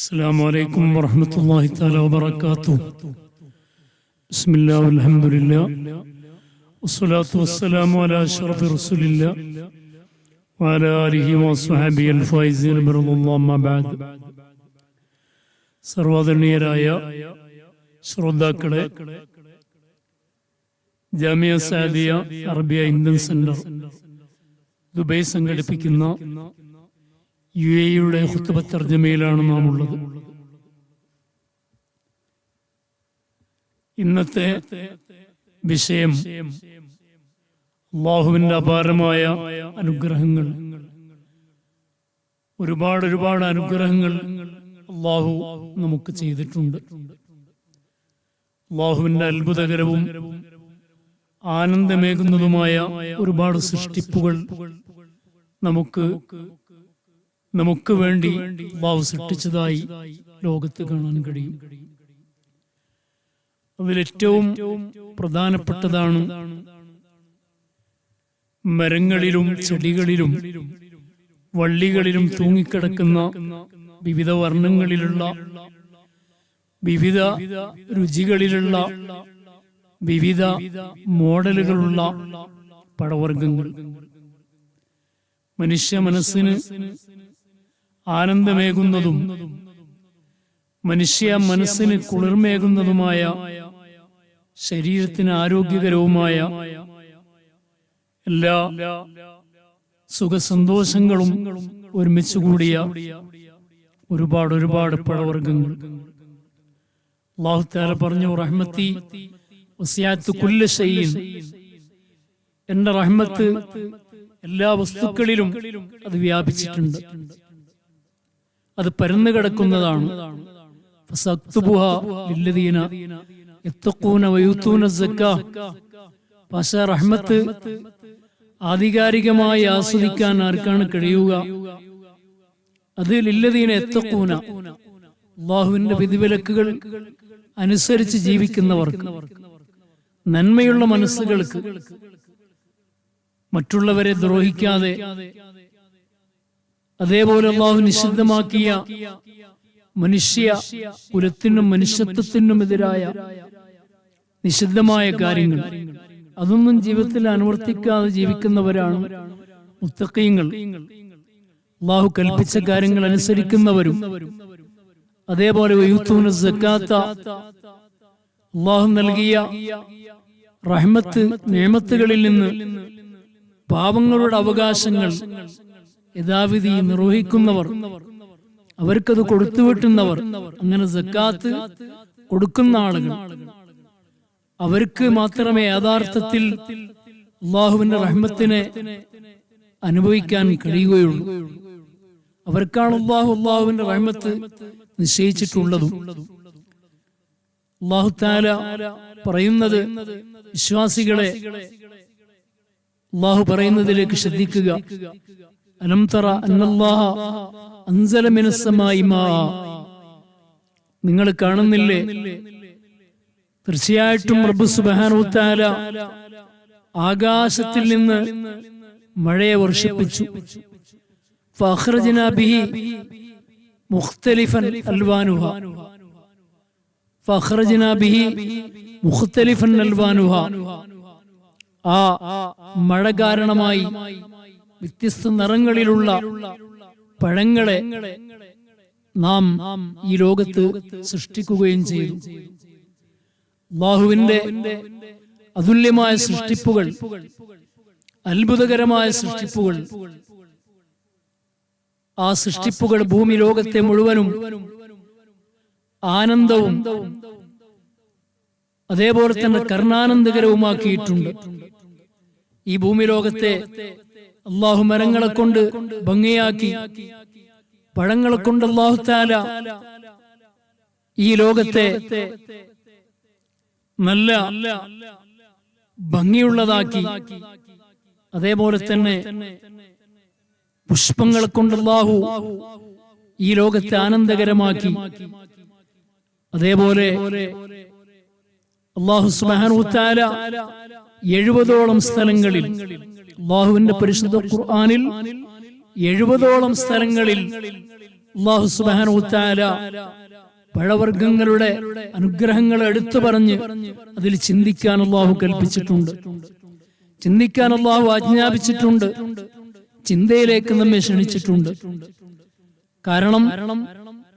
السلام عليكم ورحمة الله تعالى وبركاته. بسم الله والحمد لله والصلاة والسلام على أشرف رسول الله وعلى آله وصحبه الفائزين برضا الله أما بعد. സർവ്വധനീയരായ ശ്രോതാക്കളെ, Jamia Saadiya Arabiya Indian centre Dubai സംഘടിപ്പിക്കുന്ന UAE-യുടെ ഖുത്ബ തർജമയിലാണ് നാം ഉള്ളത്. ഇന്നത്തെ വിഷയം അല്ലാഹുവിന്റെ അപാരമായ അനുഗ്രഹങ്ങൾ. ഒരുപാട് അനുഗ്രഹങ്ങൾ അല്ലാഹു നമുക്ക് ചെയ്തിട്ടുണ്ട്. അല്ലാഹുവിന്റെ അത്ഭുതകരവും ആനന്ദമേകുന്നതുമായ ഒരുപാട് സൃഷ്ടിപ്പുകൾ നമുക്ക് വേണ്ടി അല്ലാഹു സൃഷ്ടിച്ചതായി ലോകത്ത് കാണാൻ കഴിയും. അതിലേറ്റവും പ്രധാനപ്പെട്ടതാണ് മരങ്ങളിലും ചെടികളിലും വള്ളികളിലും തൂങ്ങിക്കിടക്കുന്ന വിവിധ വർണ്ണങ്ങളിലുള്ള, വിവിധ രുചികളിലുള്ള, വിവിധ മോഡലുകളുള്ള പഴവർഗ്ഗങ്ങൾ. മനുഷ്യ മനസ്സിന് ആനന്ദമേകുന്നതും മനുഷ്യ മനസ്സിന് കുളിർമേകുന്നതുമായ, ശരീരത്തിന് ആരോഗ്യകരവുമായ എല്ലാ സുഖസന്തോഷങ്ങളും ഒരുമിച്ച് കൂടിയ ഒരുപാട് പഴവർഗ്ഗങ്ങൾ. അല്ലാഹു തആല പറഞ്ഞു, റഹ്മത്തി വസിഅത്ത് കുല്ല ഷൈഇൻ, എന്റെ റഹ്മത്ത് എല്ലാ വസ്തുക്കളിലും അത് വ്യാപിച്ചിട്ടുണ്ട്, അത് പരന്നു കിടക്കുന്നതാണ്. പക്ഷേ റഹ്മത്ത് ആധികാരികമായി ആസ്വദിക്കാൻ ആർക്കാണ് കഴിയുക? അത് ലില്ലദീന യത്തഖൂന, അല്ലാഹുവിന്റെ വിധിവിലക്കുകൾ അനുസരിച്ച് ജീവിക്കുന്നവർക്ക്, നന്മയുള്ള മനസ്സുകൾക്ക്, മറ്റുള്ളവരെ ദ്രോഹിക്കാതെ, അതേപോലെ അല്ലാഹു നിഷിദ്ധമാക്കിയ മനുഷ്യ കുലത്തിനും മനുഷ്യത്വത്തിനും എതിരായ നിഷിദ്ധമായ കാര്യങ്ങൾ അതൊന്നും ജീവിതത്തിൽ അനുവർത്തിക്കാതെ ജീവിക്കുന്നവരാണ് മുത്തഖീങ്ങൾ. അല്ലാഹു കൽപ്പിച്ച കാര്യങ്ങൾ അനുസരിക്കുന്നവരും, അതേപോലെ വയൂത്തൂന സക്കാത്ത, അല്ലാഹു നൽകിയ റഹ്മത്ത് നിഅമത്തുകളിൽ നിന്ന് പാവങ്ങളുടെ അവകാശങ്ങൾ യഥാവിധി നിർവഹിക്കുന്നവർ, അവർക്കത് കൊടുത്തുവിട്ടുന്നവർ, അങ്ങനെ സക്കാത്ത് കൊടുക്കുന്ന ആളുകൾ, അവർക്ക് മാത്രമേ യഥാർത്ഥത്തിൽ അല്ലാഹുവിന്റെ റഹ്മത്തിനെ അനുഭവിക്കാൻ കഴിയുകയുള്ളൂ. അവർക്കാണ് അല്ലാഹുവിന്റെ റഹ്മത്ത് നിശ്ചയിച്ചിട്ടുള്ളതും. അല്ലാഹു തആല പറയുന്നത്, വിശ്വാസികളെ അല്ലാഹു പറയുന്നതിലേക്ക് ശ്രദ്ധിക്കുക. അലം തറ അന്നല്ലാഹ അൻസല മിനസ് സമാഇ മാ, നിങ്ങൾ കാണുന്നില്ലേ, തീർച്ചയായിട്ടും റബ്ബ് സുബ്ഹാനഹു തആല ആകാശത്തിൽ നിന്ന് മഴയെ വർഷിപ്പിച്ചു. ഫഅഖ്റജ്നാ ബിഹി മുഖ്തലിഫൻ അൽവാനുഹാ, ഫഅഖ്റജ്നാ ബിഹി മുഖ്തലിഫൻ അൽവാനുഹാ, ആ മഴ കാരണമായി വ്യത്യസ്ത നിറങ്ങളിലുള്ള പഴങ്ങളെ നാം ഈ ലോകത്ത് സൃഷ്ടിക്കുകയും ചെയ്തു. അല്ലാഹുവിന്റെ അതുല്യമായ സൃഷ്ടിപ്പുകൾ, അത്ഭുതകരമായ സൃഷ്ടിപ്പുകൾ, ആ സൃഷ്ടിപ്പുകൾ ഭൂമി ലോകത്തെ മുഴുവനും ആനന്ദവും അതേപോലെ തന്നെ കർണാനന്ദകരവുമാക്കിയിട്ടുണ്ട്. ഈ ഭൂമി ലോകത്തെ അല്ലാഹു മരങ്ങളെ കൊണ്ട് ഭംഗിയാക്കി, പഴങ്ങളെ കൊണ്ട് അല്ലാഹു തആല ഈ ലോകത്തെ നല്ല ഭംഗിയുള്ളതാക്കി. അതേപോലെ തന്നെ പുഷ്പങ്ങളെ കൊണ്ട് അല്ലാഹു ഈ ലോകത്തെ ആനന്ദകരമാക്കി. അതേപോലെ അല്ലാഹു സുബ്ഹാനഹു തആല 70ഓളം സ്ഥലങ്ങളിൽ, അല്ലാഹുവിന്റെ പരിശുദ്ധ ഖുർആനിൽ 70ഓളം സ്ഥലങ്ങളിൽ അല്ലാഹു സുബ്ഹാനഹു വ തആല പഴവർഗ്ഗങ്ങളുടെ അനുഗ്രഹങ്ങൾ എടുത്തു പറഞ്ഞ് അതിൽ ചിന്തിക്കാൻ അല്ലാഹു കൽപ്പിച്ചിട്ടുണ്ട്, ചിന്തിക്കാൻ അല്ലാഹു ആജ്ഞാപിച്ചിട്ടുണ്ട്, ചിന്തയിലേക്ക് നമ്മെ ക്ഷണിച്ചിട്ടുണ്ട്. കാരണം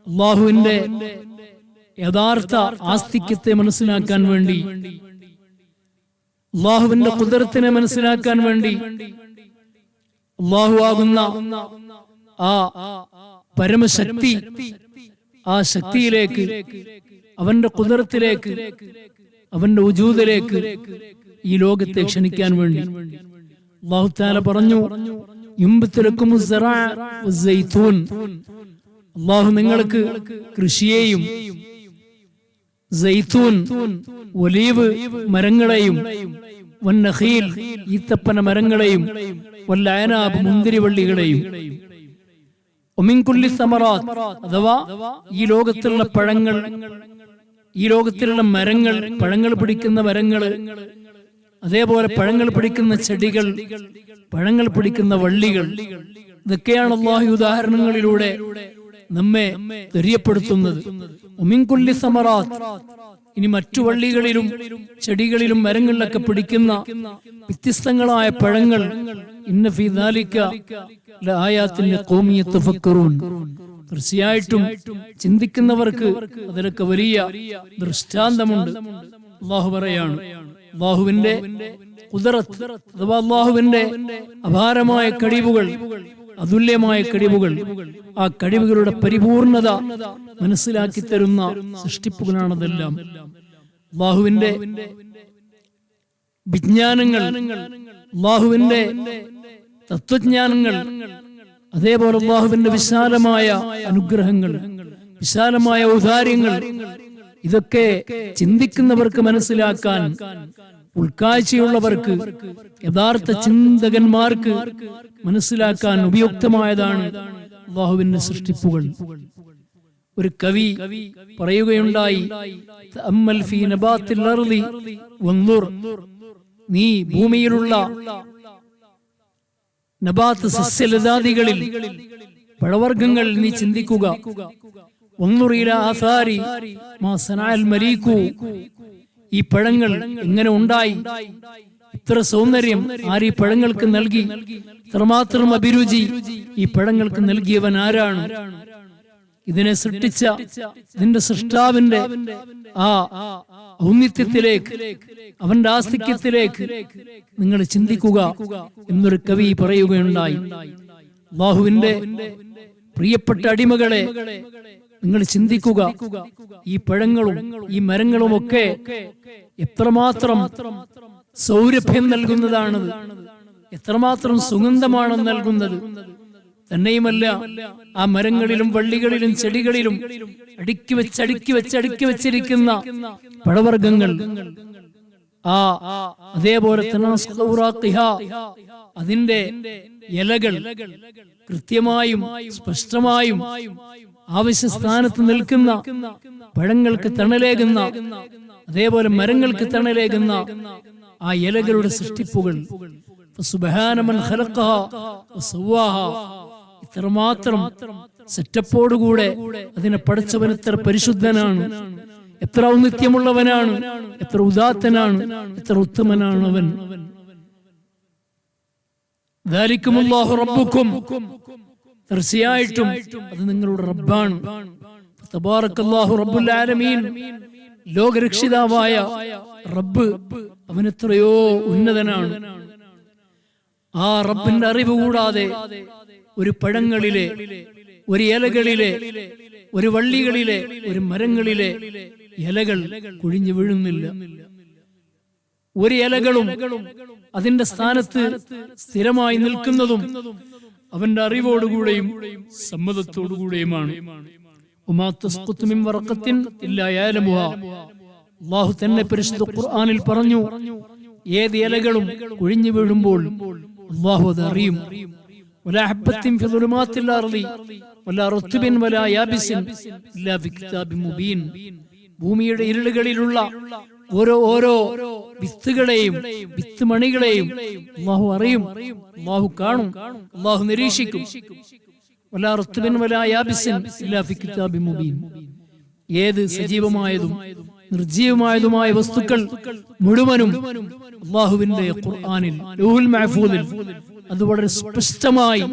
അല്ലാഹുവിന്റെ യഥാർത്ഥ ആസ്തിക്യത്തെ മനസ്സിലാക്കാൻ വേണ്ടി, അല്ലാഹുവിന്റെ ഖുദ്റത്തിനെ മനസ്സിലാക്കാൻ വേണ്ടി, അല്ലാഹു ആകുന്ന ആ പരമശക്തി, ആ ശക്തിയിലേക്ക്, അവന്റെ ഖുദ്റത്തിലേക്ക്, അവന്റെ വജൂദിലേക്ക് ഈ ലോകത്തെ ക്ഷണിക്കാൻ വേണ്ടി അല്ലാഹു തആല പറഞ്ഞു, യുംബിതുലക്കുമുസ് സറഅ വസ്സൈതൂൻ, അല്ലാഹു നിങ്ങൾക്ക് കൃഷിയെയും സൈതൂൻ ഒലീവ് മരങ്ങളെയും വന്നഖീൽ ഈത്തപ്പന മരങ്ങളെയും വല്ലഅനാബ് മുന്തിരിവള്ളികളെയും വമിൻ കുല്ലി സമറാത്ത്, അഥവാ ഈ ലോകത്തിലുള്ള പഴങ്ങൾ, ഈ ലോകത്തിലുള്ള മരങ്ങൾ, പഴങ്ങൾ പിടിക്കുന്ന മരങ്ങൾ, അതേപോലെ പഴങ്ങൾ പിടിക്കുന്ന ചെടികൾ, പഴങ്ങൾ പിടിക്കുന്ന വള്ളികൾ, ഇതൊക്കെയാണ് അല്ലാഹു ഉദാഹരണങ്ങളിലൂടെ നമ്മെ തെரியപ്പെടുത്തുന്നത്. വമിൻ കുല്ലി സമറാത്ത്, ഇനി മറ്റു വള്ളികളിലും ചെടികളിലും മരങ്ങളിലൊക്കെ പിടിക്കുന്ന വ്യത്യസ്തങ്ങളായ പഴങ്ങൾ, ഇന്ന ഫീ ദാലിക ലആയാത്തിൻ ലിഖൗമി യതഫക്കറൂൻ, തീർച്ചയായിട്ടും ചിന്തിക്കുന്നവർക്ക് അതിലൊക്കെ വലിയ ദൃഷ്ടാന്തമുണ്ട്. അല്ലാഹു പറയാണ്, അല്ലാഹുവിന്റെ ഖുദ്റത്ത് അഥവാ അല്ലാഹുവിന്റെ അപാരമായ കഴിവുകൾ, അതുല്യമായ കഴിവുകൾ, ആ കഴിവുകളുടെ പരിപൂർണത മനസ്സിലാക്കി തരുന്ന സൃഷ്ടിപ്പുകളാണതെല്ലാം. അല്ലാഹുവിന്റെ വിജ്ഞാനങ്ങൾ, അല്ലാഹുവിന്റെ തത്വജ്ഞാനങ്ങൾ, അതേപോലെ അല്ലാഹുവിന്റെ വിശാലമായ അനുഗ്രഹങ്ങൾ, വിശാലമായ ഔദാര്യങ്ങൾ, ഇതൊക്കെ ചിന്തിക്കുന്നവർക്ക് മനസ്സിലാക്കാൻ, ഉൾക്കാഴ്ചയുള്ളവർക്ക്, യഥാർത്ഥ ചിന്തകന്മാർക്ക് മനസ്സിലാക്കാൻ ഉപയുക്തമായതാണ് അല്ലാഹുവിന്റെ സൃഷ്ടിപ്പുകൾ. ഒരു കവി പറയുകയുണ്ടായി, തഅമ്മൽ ഫീ നബാത്തിൽ അർളി വൻദുർ, നീ ഭൂമിയിലുള്ള നബാത്ത് സസ്യലതാദികളിൽ, പഴവർഗ്ഗങ്ങൾ നീ ചിന്തിക്കുക. വൻദുർ ഇലാ ആസാരി മാ സനഅൽ മലീകു, ഈ പഴങ്ങൾ എങ്ങനെ ഉണ്ടായി, ഇത്ര സൗന്ദര്യം ആര് ഈ പഴങ്ങൾക്ക് നൽകി, ഇത്രമാത്രം അഭിരുചി ഈ പഴങ്ങൾക്ക് നൽകിയവൻ ആരാണ്, ഇതിനെ സൃഷ്ടിച്ച ഇതിന്റെ സൃഷ്ടാവിന്റെ ആ ഔന്നിത്യത്തിലേക്ക്, അവന്റെ ആസ്തിക്യത്തിലേക്ക് നിങ്ങൾ ചിന്തിക്കുക എന്നൊരു കവി പറയുകയുണ്ടായി. അല്ലാഹുവിന്റെ പ്രിയപ്പെട്ട അടിമകളെ, നിങ്ങൾ ചിന്തിക്കുക, ഈ പഴങ്ങളും ഈ മരങ്ങളും ഒക്കെ എത്രമാത്രം സൗരഭ്യം നൽകുന്നതാണത്, എത്രമാത്രം സുഗന്ധമാണ് നൽകുന്നത്. തന്നെയുമല്ല, ആ മരങ്ങളിലും വള്ളികളിലും ചെടികളിലും അടുക്കി വെച്ചിരിക്കുന്ന പഴവർഗ്ഗങ്ങൾ, അതേപോലെ അതിന്റെ ഇലകൾ കൃത്യമായും സ്പഷ്ടമായും ആവശ്യസ്ഥാനത്ത് നിൽക്കുന്ന, പഴങ്ങൾക്ക് തണലേകുന്ന, അതേപോലെ മരങ്ങൾക്ക് തണലേകുന്ന ആ ഇലകളുടെ സൃഷ്ടിപ്പുകൾ, സുബ്ഹാന മൻ ഖലഖഹ വസവ്വാഹ, ഇത്രമാത്രം സെറ്റപ്പോടുകൂടെ അതിനെ പടച്ചവൻ എത്ര പരിശുദ്ധനാണ്, എത്ര ഔന്നിത്യമുള്ളവനാണ്, എത്ര ഉദാത്തനാണ്, എത്ര ഉത്തമനാണ് അവൻ. ദാലികുമുല്ലാഹു റബ്ബുക്കും, തീർച്ചയായിട്ടും അത് നിങ്ങളുടെ റബ്ബാണ്. തബാറക്കല്ലാഹു റബ്ബുൽ ആലമീൻ, ലോകരക്ഷിതാവായ റബ്ബ് അവൻ എത്രയോ ഉന്നതനാണ്. ആ റബ്ബിന്റെ അറിവ് കൂടാതെ ഒരു പഴങ്ങളിലെ, ഒരു ഇലകളിലെ, ഒരു വള്ളികളിലെ, ഒരു മരങ്ങളിലെ ഇലകൾ കൊഴിഞ്ഞു വീഴുന്നില്ല. ഒരു ഇലകളും അതിന്റെ സ്ഥാനത്ത് സ്ഥിരമായി നിൽക്കുന്നതും അവന്റെ അറിവോടുകൂടെയും സമ്മതത്തോടുകൂടെയുമാണ്. അല്ലാഹു തന്നെ പരിശുദ്ധ ഖുർആനിൽ പറഞ്ഞു, ഏത് ഇലകളും കൊഴിഞ്ഞു വീഴുമ്പോൾ അല്ലാഹു അത് അറിയും. വലാ ഹബ്ബത്തിൻ ഫി ദുലുമാത്തിൽ അർളി വലാ റുത്ബിൻ വലാ യാബിസിൻ ഇല്ലാ ഫി കിതാബിൻ മുബീൻ, ഭൂമിയുടെ ഇരുളുകളിലുള്ള ഓരോ വിത്തുകളെയും വിത്തുമണികളെയും അല്ലാഹു അറിയും, അല്ലാഹു കാണും, അല്ലാഹു നിരീക്ഷിക്കും. വലാ റത്ബിൻ വലാ യാബിസിൻ ഇല്ലാ ഫി കിതാബിൻ മുബീൻ. ഏത് സജീവമായതും നിർജീവമായതുമായ വസ്തുക്കൾ മുഴുവനും അല്ലാഹുവിന്റെ ഖുർആനിൽ ലൗഹുൽ മഹ്ഫൂദിൽ അത് വളരെ സ്പഷ്ടമായി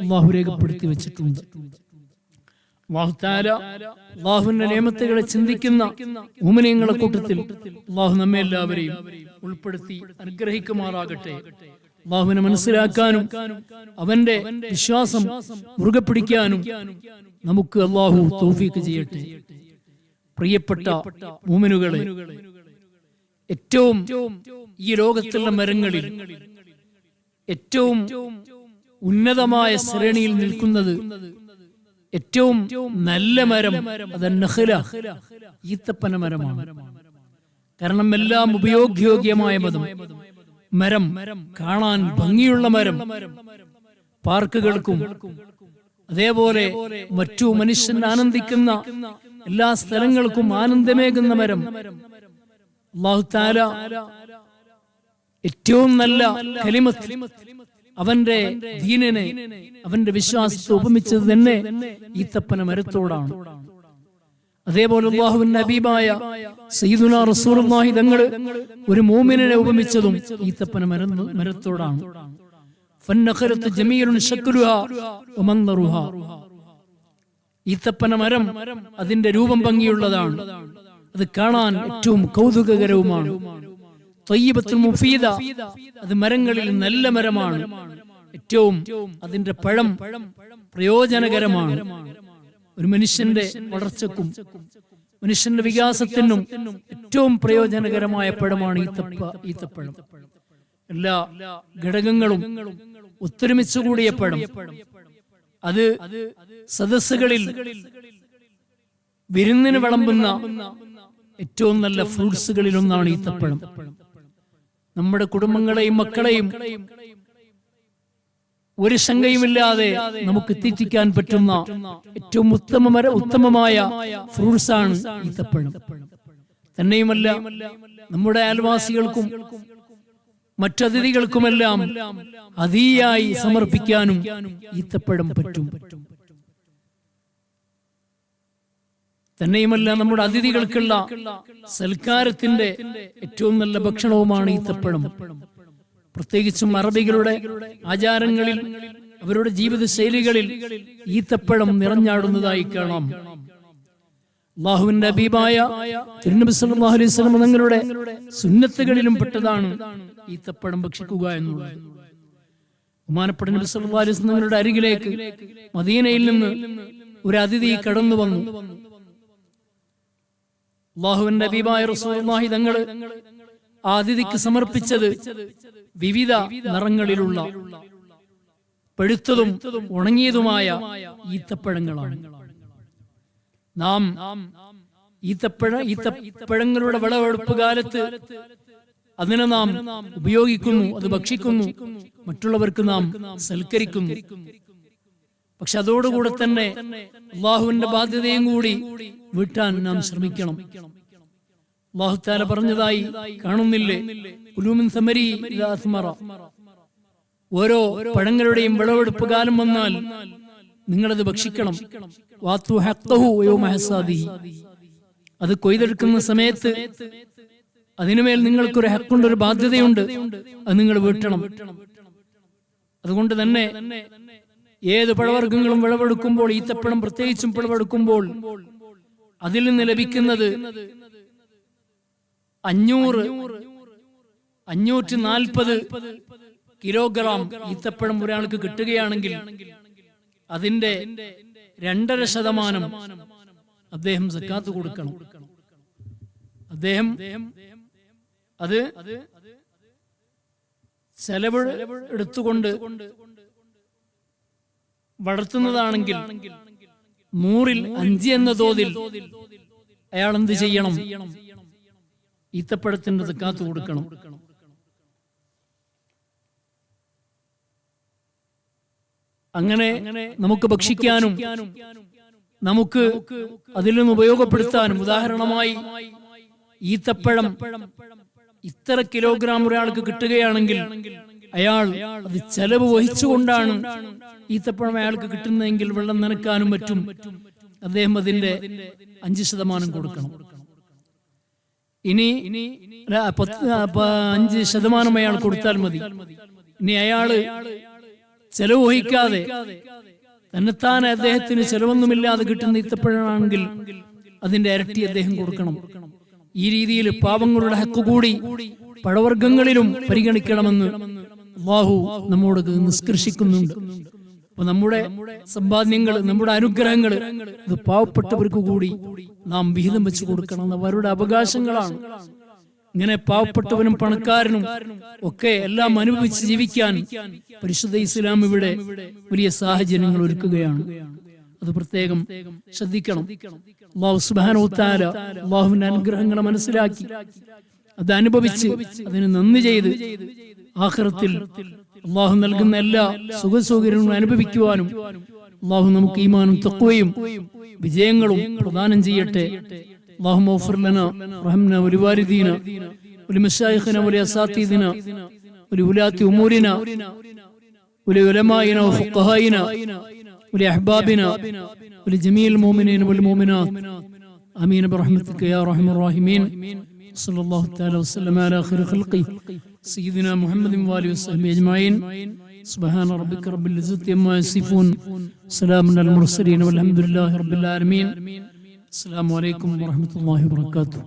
അല്ലാഹു രേഖപ്പെടുത്തി വെച്ചിട്ടുണ്ട്. അല്ലാഹു തആല അല്ലാഹുവിന്റെ നിയമത്തുകളെ ചിന്തിക്കുന്ന മുഅ്മിനീങ്ങളുടെ കൂട്ടത്തിൽ അല്ലാഹു നമ്മെ എല്ലാവരെയും ഉൾപ്പെടുത്തി അനുഗ്രഹിക്കുമാറാകട്ടെ. അല്ലാഹുവിനെ മനസ്സിലാക്കാനും അവന്റെ വിശ്വാസം മുറുകെ പിടിക്കാനും നമുക്ക് അല്ലാഹു തൗഫീഖ് ചെയ്യട്ടെ. പ്രിയപ്പെട്ട മുഅ്മിനുകളെ, ഏറ്റവും ഈ ലോകത്തുള്ള മരങ്ങളിൽ ഏറ്റവും ഉന്നതമായ ശ്രേണിയിൽ നിൽക്കുന്നത് ഏറ്റവും നല്ല മരം അത് നഖ്ല, ഈത്തപ്പന മരമാണ്. കാരണം എല്ലാം ഉപയോഗ്യമായ മരം, കാണാൻ ഭംഗിയുള്ള മരം, പാർക്കുകൾക്കും അതേപോലെ മറ്റു മനുഷ്യൻ ആനന്ദിക്കുന്ന എല്ലാ സ്ഥലങ്ങൾക്കും ആനന്ദമേകുന്ന മരം. അല്ലാഹു തആല ഏറ്റവും നല്ല കലിമത്ത്, അവന്റെ ദീനിനെ, അവന്റെ വിശ്വാസത്തെ ഉപമിച്ചത് തന്നെ ഈത്തപ്പന മരത്തോടാണ്. അതേപോലെ അല്ലാഹുവിന്റെ ഹബീബായ സയ്യിദുനാ റസൂലുള്ളാഹി തങ്ങൾ ഒരു മുഅ്മിനിനെ ഉപമിച്ചതും ഈത്തപ്പന മരത്തോടാണ്. ഫന്നഖലത്തു ജമീലുൻ ശക്ലുഹാ വമൻദറുഹാ. ഈത്തപ്പന മരം അതിന്റെ രൂപം ഭംഗിയുള്ളതാണ്, അത് കാണാൻ ഏറ്റവും കൗതുകകരവുമാണ്. ത്വയ്യിബത്തുൽ മുഫീദ, അത് മരങ്ങളിൽ നല്ല മരമാണ്. ഏറ്റവും അതിന്റെ പഴം പ്രയോജനകരമാണ്. ഒരു മനുഷ്യന്റെ വളർച്ചക്കും മനുഷ്യന്റെ വികാസത്തിനും ഏറ്റവും പ്രയോജനകരമായ പഴമാണ് ഈത്തപ്പഴം. എല്ലാ ഘടകങ്ങളും ഒത്തൊരുമിച്ചുകൂടിയ പഴം. അത് സദസ്സുകളിൽ വിരുന്നിന് വിളമ്പുന്ന ഏറ്റവും നല്ല ഫ്രൂട്ട്സുകളിൽ ഒന്നാണ് ഈത്തപ്പഴം. നമ്മുടെ കുടുംബങ്ങളെയും മക്കളെയും ഒരു ശങ്കയുമില്ലാതെ നമുക്ക് എത്തിക്കാൻ പറ്റുന്ന ഏറ്റവും ഉത്തമമായ ഫ്രൂട്ട്സ് ആണ് ഈത്തപ്പഴം. തന്നെയുമല്ല, നമ്മുടെ അയൽവാസികൾക്കും മറ്റതിഥികൾക്കുമെല്ലാം അതിയായി സമർപ്പിക്കാനും ഈത്തപ്പഴം പറ്റും. തന്നെയുമല്ല, നമ്മുടെ അതിഥികൾക്കുള്ള സൽക്കാരത്തിന്റെ ഏറ്റവും നല്ല ഭക്ഷണവുമാണ് ഈത്തപ്പഴം. പ്രത്യേകിച്ചും അറബികളുടെ ആചാരങ്ങളിൽ, അവരുടെ ജീവിത ശൈലികളിൽ ഈത്തപ്പഴം നിറഞ്ഞാടുന്നതായി കാണാം. അല്ലാഹുവിന്റെ ഹബീബായ തിരുനബി സല്ലല്ലാഹു അലൈഹി വസല്ലം തങ്ങളുടെ സുന്നത്തുകളിലും പെട്ടതാണ് ഈത്തപ്പഴം ഭക്ഷിക്കുക എന്നുള്ളത്. ബഹുമാനപ്പെട്ട നബി സല്ലല്ലാഹു അലൈഹി വസല്ലം തങ്ങളുടെ അരികിലേക്ക് മദീനയിൽ നിന്ന് ഒരു അതിഥി കടന്നു വന്നു. അല്ലാഹുവിന്റെ ഹബീബായ റസൂലുള്ളാഹി തങ്ങൾ ആ അതിഥിക്ക് സമർപ്പിച്ചത് വിവിധ നിറങ്ങളിലുള്ള പഴുത്തതും ഉണങ്ങിയതുമായ ഈത്തപ്പഴങ്ങളാണ്. നാം ഈത്തപ്പഴങ്ങളുടെ വിളവെടുപ്പ് കാലത്ത് അതിനെ നാം ഉപയോഗിക്കുന്നു, അത് ഭക്ഷിക്കുന്നു, മറ്റുള്ളവർക്ക് നാം സൽക്കരിക്കുന്നു. പക്ഷെ അതോടുകൂടെ തന്നെ അല്ലാഹുവിന്റെ ബാധ്യതയും കൂടി വീട്ടാൻ നാം ശ്രമിക്കണം. അല്ലാഹു തആല പറഞ്ഞതായി കാണുന്നില്ലേ, കുലൂ മിൻ സമരി ഇദാ അസ്മറ. ഓരോ പഴങ്ങളുടെയും വിളവെടുപ്പ് കാലം വന്നാൽ നിങ്ങളത് ഭക്ഷിക്കണം. വാതു ഹഖ്ഖഹു യൗമ ഹസാദിഹി. അത് കൊയ്തെടുക്കുന്ന സമയത്ത് അതിനുമേൽ നിങ്ങൾക്കൊരു ഹക്കുണ്ട്, ഒരു ബാധ്യതയുണ്ട്, അത് നിങ്ങൾ വീട്ടണം. അതുകൊണ്ട് തന്നെ ഏത് പഴവർഗ്ഗങ്ങളും വിളവെടുക്കുമ്പോൾ, ഈത്തപ്പഴം പ്രത്യേകിച്ചും വിളവെടുക്കുമ്പോൾ അതിൽ നിന്ന് ലഭിക്കുന്നത് 540 കിലോഗ്രാം ഈത്തപ്പഴം ഒരാൾക്ക് കിട്ടുകയാണെങ്കിൽ അതിന്റെ 2.5% അദ്ദേഹം സക്കാത്ത് കൊടുക്കണം. അദ്ദേഹം അത് ചെലവ് എടുത്തുകൊണ്ട് വളർത്തുന്നതാണെങ്കിൽ 100-ൽ 5 എന്ന തോതിൽ അയാൾ എന്ത് ചെയ്യണം? ഈത്തപ്പഴത്തിന്റെ സക്കാത്ത് കൊടുക്കണം. അങ്ങനെ നമുക്ക് ഭക്ഷിക്കാനും നമുക്ക് അതിൽ നിന്ന് ഉപയോഗപ്പെടുത്താനും, ഉദാഹരണമായി ഈത്തപ്പഴം ഇത്ര കിലോഗ്രാം ഒരാൾക്ക് കിട്ടുകയാണെങ്കിൽ അയാൾ അത് ചെലവ് വഹിച്ചുകൊണ്ടാണ് ഈത്തപ്പഴം അയാൾക്ക് കിട്ടുന്നതെങ്കിൽ വെള്ളം നനക്കാനും മറ്റും അദ്ദേഹം അതിന്റെ 5% കൊടുക്കണം. ഇനി 5% അയാൾ കൊടുത്താൽ മതി. ഇനി അയാള് ചെലവ് വഹിക്കാതെ തന്നെത്താൻ അദ്ദേഹത്തിന് ചെലവൊന്നുമില്ലാതെ കിട്ടുന്ന ഈത്തപ്പഴമാണെങ്കിൽ അതിന്റെ ഇരട്ടി അദ്ദേഹം കൊടുക്കണം. ഈ രീതിയിൽ പാവങ്ങളുടെ ഹക്ക് കൂടി പഴവർഗ്ഗങ്ങളിലും പരിഗണിക്കണമെന്ന് അല്ലാഹു നമ്മോട് നിഷ്കർഷിക്കുന്നുണ്ട്. അപ്പൊ നമ്മുടെ സമ്പാദ്യങ്ങൾ, നമ്മുടെ അനുഗ്രഹങ്ങൾ ഇത് പാവപ്പെട്ടവർക്ക് കൂടി നാം വിഹിതം വെച്ച് കൊടുക്കണം. അവരുടെ അവകാശങ്ങളാണ്. ഇങ്ങനെ പാവപ്പെട്ടവനും പണക്കാരനും ഒക്കെ എല്ലാം അനുഭവിച്ച് ജീവിക്കാൻ പരിശുദ്ധ ഇസ്ലാം ഇവിടെ വലിയ സാഹചര്യങ്ങൾ ഒരുക്കുകയാണ്. അത് പ്രത്യേകം ശ്രദ്ധിക്കണം. അല്ലാഹു സുബ്ഹാനഹു വ തആല അല്ലാഹുവിന്റെ അനുഗ്രഹങ്ങളെ മനസ്സിലാക്കി അത് അനുഭവിച്ച് അതിന് നന്ദി ചെയ്ത് ആഖിറത്തിൽ അല്ലാഹു നൽകുന്ന എല്ലാ സുഖസൗകര്യങ്ങളും അനുഭവിക്കുവാനും അല്ലാഹു നമുക്ക് ഈമാനും തഖ്വയും വിജയങ്ങളും പ്രദാനം ചെയ്യട്ടെ. اللهم اغفر لنا وارحمنا ولوالدينا ولمشايخنا ولأساتذتنا ولولاة أمورنا ولعلمائنا وفقهائنا ولأحبابنا ولجميع المؤمنين والمؤمنات آمين برحمتك يا أرحم الراحمين. صلى الله تعالى وسلم على خير خلقه سيدنا محمد وآله وصحبه أجمعين. سبحان ربك رب العزة عما يصفون سلام على المرسلين والحمد لله رب العالمين. السلام عليكم ورحمة الله وبركاته.